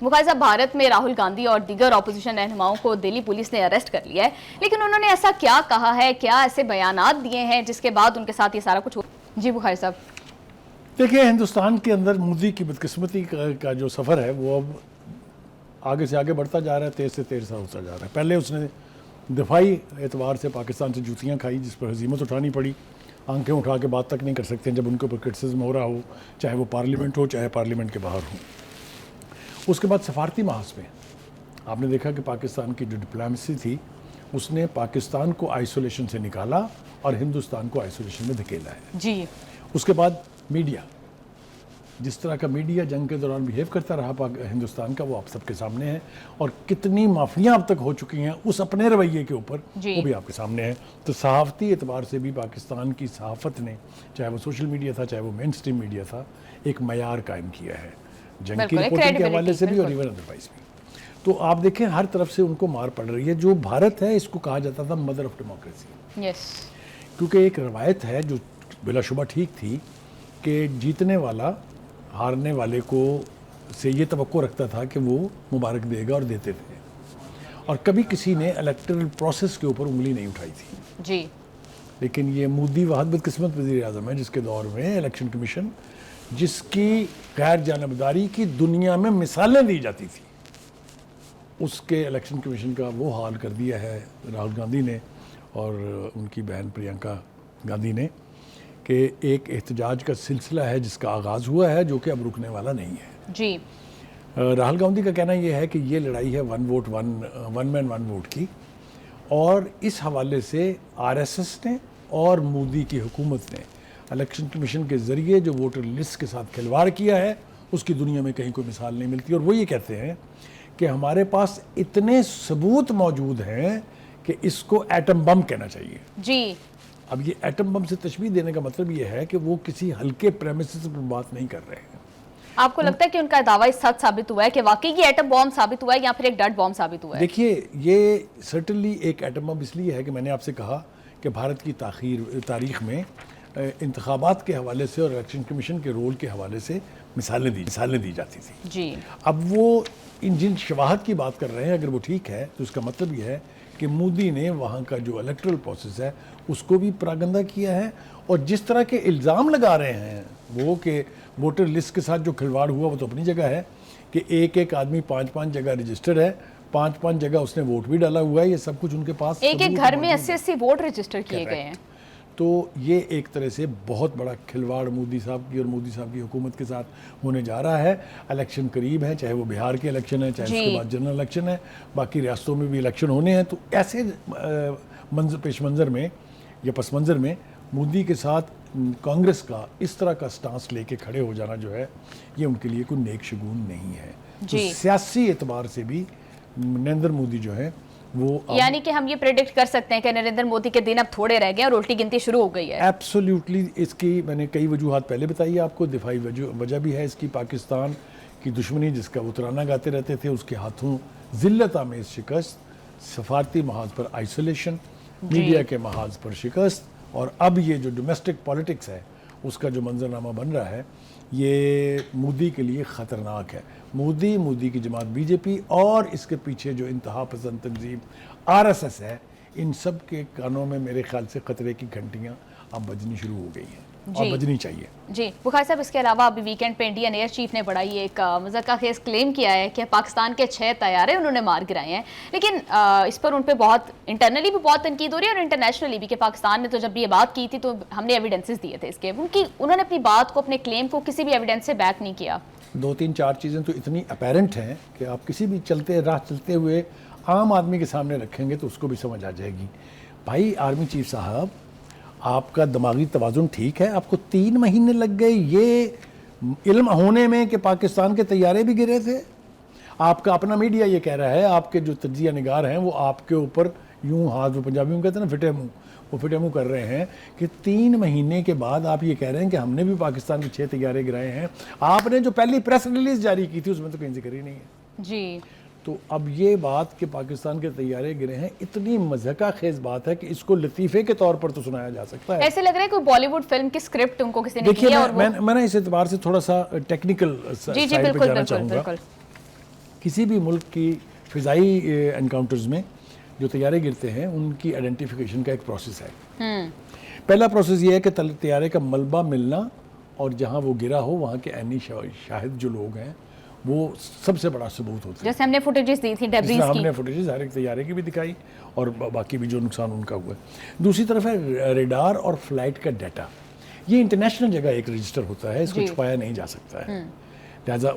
मुखालिफ साहब, भारत में राहुल गांधी और दीगर ऑपोजिशन रहनुमाओं को दिल्ली पुलिस ने अरेस्ट कर लिया है, लेकिन उन्होंने ऐसा क्या कहा है, क्या ऐसे बयानात दिए हैं जिसके बाद उनके साथ ये सारा कुछ हो? जी मुखालिफ साहब। देखिए, हिंदुस्तान के अंदर मोदी की बदकिस्मती का जो सफ़र है वो अब आगे से आगे बढ़ता जा रहा है, तेज से तेज सा होता जा रहा है। पहले उसने दिफाई एतबार से पाकिस्तान से जूतियाँ खाई, जिस पर हजीमत उठानी पड़ी, आंखें उठा के बात तक नहीं कर सकते जब उनके ऊपर क्रिटिसिज्म हो रहा हो, चाहे वो पार्लियामेंट हो चाहे पार्लियामेंट के बाहर हो। उसके बाद सफारती महाज में आपने देखा कि पाकिस्तान की जो डिप्लोमेसी थी उसने पाकिस्तान को आइसोलेशन से निकाला और हिंदुस्तान को आइसोलेशन में धकेला है जी। उसके बाद मीडिया, जिस तरह का मीडिया जंग के दौरान बिहेव करता रहा हिंदुस्तान का, वो आप सबके सामने है। और कितनी माफियाँ अब तक हो चुकी हैं उस अपने रवैये के ऊपर, वो भी आपके सामने है। तो सहाफ़ती एतबार से भी पाकिस्तान की सहाफ़त ने, चाहे वो सोशल मीडिया था चाहे वो मेन स्ट्रीम मीडिया था, एक मयार कायम किया है जंग की रिपोर्टिंग के हवाले से भी और इवन अदरवाइज भी। तो आप देखें हर तरफ से उनको मार पड़ रही है। जो भारत है इसको कहा जाता था मदर ऑफ डेमोक्रेसी, क्योंकि एक रवायत है जो बिलाशुबा ठीक थी कि जीतने वाला हारने वाले को से ये तवक्को रखता था कि वो मुबारक देगा और देते थे, और कभी किसी ने इलेक्टरल प्रोसेस के ऊपर उंगली नहीं उठाई थी जी। लेकिन ये मोदी वाहद बदकिस्मत वज़ीर आज़म है जिसके दौर में इलेक्शन कमीशन, जिसकी गैर जानबदारी की दुनिया में मिसालें दी जाती थी, उसके इलेक्शन कमीशन का वो हाल कर दिया है राहुल गांधी ने और उनकी बहन प्रियंका गांधी ने कि एक एहतजाज का सिलसिला है जिसका आगाज़ हुआ है, जो कि अब रुकने वाला नहीं है जी। राहुल गांधी का कहना यह है कि ये लड़ाई है वन मैन वन वोट की, और इस हवाले से आरएसएस ने और मोदी की हुकूमत ने इलेक्शन कमीशन के ज़रिए जो वोटर लिस्ट के साथ खिलवाड़ किया है उसकी दुनिया में कहीं कोई मिसाल नहीं मिलती। और वो ये कहते हैं कि हमारे पास इतने सबूत मौजूद हैं कि इसको एटम बम कहना चाहिए जी। अब ये एटम बम से तशबीह देने का मतलब ये है कि वो किसी हल्के प्रेमिसेस पर बात नहीं कर रहे हैं। आपको लगता है कि उनका दावा सच साबित हुआ है कि वाकई ये एटम बॉम्ब साबित हुआ है या फिर एक डट बॉम्ब साबित हुआ है? देखिए, ये सर्टनली एक एटम बम इसलिए है कि मैंने आपसे कहा कि भारत की तारीख में इंतखाबात के हवाले से और इलेक्शन कमीशन के रोल के हवाले से मिसालें दी जाती थी जी। अब वो जिन शवाहद की बात कर रहे हैं, अगर वो ठीक है तो उसका मतलब ये है कि मोदी ने वहाँ का जो इलेक्टरल प्रोसेस है उसको भी परागंदा किया है, और जिस तरह के इल्ज़ाम लगा रहे हैं वो कि वोटर लिस्ट के साथ जो खिलवाड़ हुआ वो तो अपनी जगह है कि एक आदमी 5 जगह रजिस्टर्ड है, 5 जगह उसने वोट भी डाला हुआ है, ये सब कुछ उनके पास, एक घर में 80 वोट रजिस्टर किए गए हैं। तो ये एक तरह से बहुत बड़ा खिलवाड़ मोदी साहब की और मोदी साहब की हुकूमत के साथ होने जा रहा है। इलेक्शन करीब है, चाहे वो बिहार के इलेक्शन है चाहे उसके बाद जनरल इलेक्शन है, बाकी रियासतों में भी इलेक्शन होने हैं। तो ऐसे पेश मंज़र में या पस मंज़र में मोदी के साथ कांग्रेस का इस तरह का स्टांस लेके खड़े हो जाना जो है ये उनके लिए कोई नेक शगुन नहीं है। तो सियासी एतबार से भी नरेंद्र मोदी जो है वो, यानी कि हम ये प्रेडिक्ट कर सकते हैं कि नरेंद्र मोदी के दिन अब थोड़े रह गए और उल्टी गिनती शुरू हो गई है। एब्सोल्युटली। इसकी मैंने कई वजूहात पहले बताई है आपको, दिफाई वजह भी है इसकी, पाकिस्तान की दुश्मनी जिसका वो तराना गाते रहते थे उसके हाथों जिल्लत आमेज शिकस्त, सफारती महाज पर आइसोलेशन, मीडिया के महाज पर शिकस्त, और अब ये जो डोमेस्टिक पॉलिटिक्स है उसका जो मंजरनामा बन रहा है ये मोदी के लिए ख़तरनाक है। मोदी की जमात बीजेपी और इसके पीछे जो इंतहा पसंद तंजीम आरएसएस है, इन सब के कानों में मेरे ख्याल से ख़तरे की घंटियाँ अब बजनी शुरू हो गई हैं और बजनी चाहिए। जी बुखारी साहब, इसके अलावा अभी वीकेंड पे इंडियन एयर चीफ ने बड़ा ही एक मज़ाक़ा खेज़ क्लेम किया है कि पाकिस्तान के 6 तैयारे उन्होंने मार गिराए हैं, लेकिन इस पर उन पर बहुत इंटरनली भी बहुत तनकीद हो रही है और इंटरनेशनली भी कि पाकिस्तान ने तो जब ये बात की थी तो हमने एविडेंसेस दिए थे इसके, उन्होंने अपनी बात को, अपने क्लेम को किसी भी एविडेंस से बैक नहीं किया। 2-3-4 चीज़ें तो इतनी अपेरेंट हैं कि आप किसी भी चलते हुए आम आदमी के सामने रखेंगे तो उसको भी समझ आ जाएगी। भाई आर्मी चीफ साहब, आपका दिमागी तवाज़ुन ठीक है, आपको 3 महीने लग गए ये इल्म होने में कि पाकिस्तान के तैयारे भी गिरे थे। आपका अपना मीडिया ये कह रहा है, आपके जो तज्जिया निगार हैं वो आपके ऊपर यूं हाथ, वो पंजाबी में कहते हैं ना फिटे मुँह, वो फिटे मुँह कर रहे हैं कि 3 महीने के बाद आप ये कह रहे हैं कि हमने भी पाकिस्तान के 6 तैयारे गिराए हैं। आपने जो पहली प्रेस रिलीज जारी की थी उसमें तो कहीं जिक्र ही नहीं है जी। तो अब ये बात कि पाकिस्तान के तैयारे गिरे हैं इतनी मज़ाक़ा खेज़ बात है कि इसको लतीफ़े के तौर पर तो सुनाया जा सकता है। ऐसे लग रहा है कोई बॉलीवुड फिल्म की स्क्रिप्ट उनको किसी ने दी है। और मैं इस एतबार से थोड़ा सा टेक्निकल साइड पे जाना चाहूँगा। किसी भी मुल्क की फ़िज़ाई एनकाउंटर्स में जो तैयारे गिरते हैं उनकी आइडेंटिफिकेशन का एक प्रोसेस है। पहला प्रोसेस ये है कि तैयारे का मलबा मिलना और जहाँ वो गिरा हो वहाँ के ऐनी शाहिद जो लोग हैं वो सबसे बड़ा सबूत होता है। जैसे हमने फुटेजेस दी थी डेब्रीज की, हमने फुटेजेस हर एक तैयारे की भी दिखाई और बाकी भी जो नुकसान उनका हुआ है। दूसरी तरफ है रेडार और फ्लाइट का डाटा। ये इंटरनेशनल जगह एक रजिस्टर होता है, इसको छुपाया नहीं जा सकता है। लिहाजा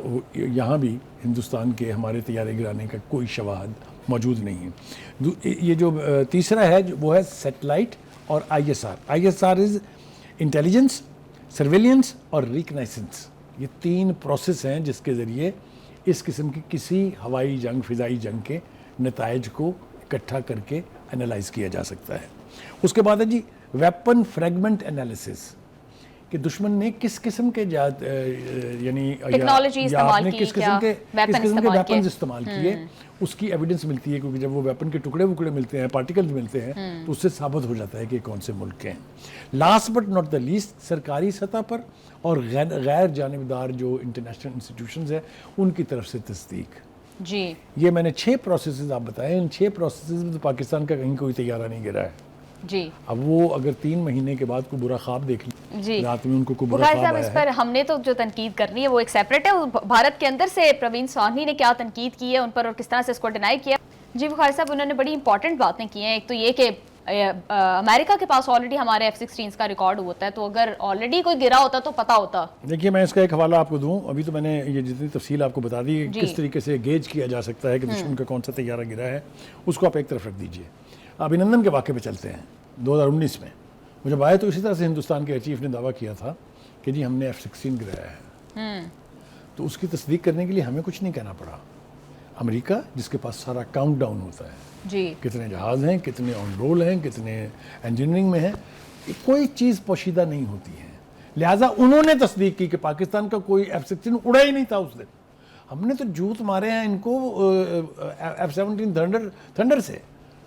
यहाँ भी हिंदुस्तान के हमारे तैयारे गिराने का कोई शवाहद मौजूद नहीं है। ये जो तीसरा है वो है सैटेलाइट और ISR। ISR is intelligence, surveillance और रिकनाइसेंस। ये 3 प्रोसेस हैं जिसके ज़रिए इस किस्म की किसी हवाई जंग, फ़िज़ाई जंग के नताइज को इकट्ठा करके एनालाइज किया जा सकता है। उसके बाद है जी वेपन फ्रैगमेंट एनालिसिस, कि दुश्मन ने किस किस्म के यानी टेक्नोलॉजी इस्तेमाल की, किस किस्म के वेपन्स इस्तेमाल किए, उसकी एविडेंस मिलती है। क्योंकि जब वो वेपन के टुकड़े वुकड़े मिलते हैं, पार्टिकल्स मिलते हैं, तो उससे साबित हो जाता है कि कौन से मुल्क के हैं। Last but not the least, सरकारी सतह पर और गैर जानिबदार जो इंटरनेशनल इंस्टीट्यूशंस हैं उनकी तरफ से तस्दीक जी। ये मैंने 6 प्रोसेसेस आप बताए। इन 6 प्रोसेसेस में तो पाकिस्तान का कहीं कोई तैयारा नहीं गिरा है जी। अब वो अगर 3 महीने के बाद कोई बुरा ख्वाब देख जी, रात में उनको कोई बुरा ख्वाब आया इस पर हमने तो जो तनकीद करनी है वो एक सेपरेट है। भारत के अंदर से प्रवीण साहनी ने क्या तनकीद की है उन पर और किस तरह से इसको डिनाई किया। जी बुखारी साहब, उन्होंने बड़ी इंपॉर्टेंट बातें की हैं। एक तो ये कि अमेरिका के पास ऑलरेडी हमारे F-16 का रिकॉर्ड होता है, तो अगर ऑलरेडी कोई गिरा होता तो पता होता। देखिए, मैं इसका एक हवाला आपको दूं। अभी तो मैंने ये जितनी तफसील आपको बता दी किस तरीके से गेज किया जा सकता है कि दुश्मन का कौन सा तैयारा गिरा है, उसको आप एक तरफ रख दीजिए। अभिनंदन के वाक़े पे चलते हैं। 2019 में वो जब आए तो इसी तरह से हिंदुस्तान के चीफ ने दावा किया था कि जी हमने F-16 गिराया है। तो उसकी तस्दीक करने के लिए हमें कुछ नहीं कहना पड़ा। अमेरिका, जिसके पास सारा काउंटडाउन होता है जी, कितने जहाज़ हैं, कितने ऑन रोल हैं, कितने इंजीनियरिंग में हैं, कोई चीज़ पोशीदा नहीं होती है। लिहाजा उन्होंने तस्दीक की कि पाकिस्तान का कोई F-16 उड़ा ही नहीं था उस दिन। हमने तो जूत मारे हैं इनको F-17 थंडर से,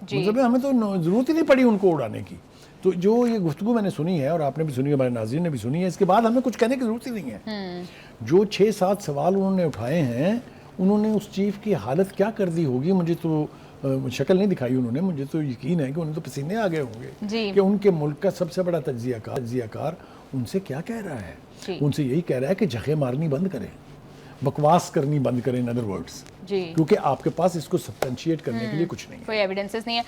मतलब हमें तो ज़रूरत ही नहीं पड़ी उनको उड़ाने की। तो जो ये गुफ्तगू मैंने सुनी है और आपने भी सुनी है, हमारे नाज़रीन ने भी सुनी है, इसके बाद हमें कुछ कहने की ज़रूरत ही नहीं है। जो 6-7 सवाल उन्होंने उठाए हैं, उन्होंने उस चीफ की हालत क्या कर दी होगी। मुझे तो शक्ल नहीं दिखाई उन्होंने, मुझे तो यकीन है कि उन्हें तो पसीने आ गए होंगे कि उनके मुल्क का सबसे बड़ा तज्जियाकार उनसे क्या कह रहा है। उनसे यही कह रहा है कि जगह मारनी बंद करें, बकवास करनी बंद करें, इन अदर वर्ड्स, क्योंकि आपके पास इसको सब्सटेंशिएट करने के लिए कुछ नहीं है, कोई एविडेंसेस नहीं है।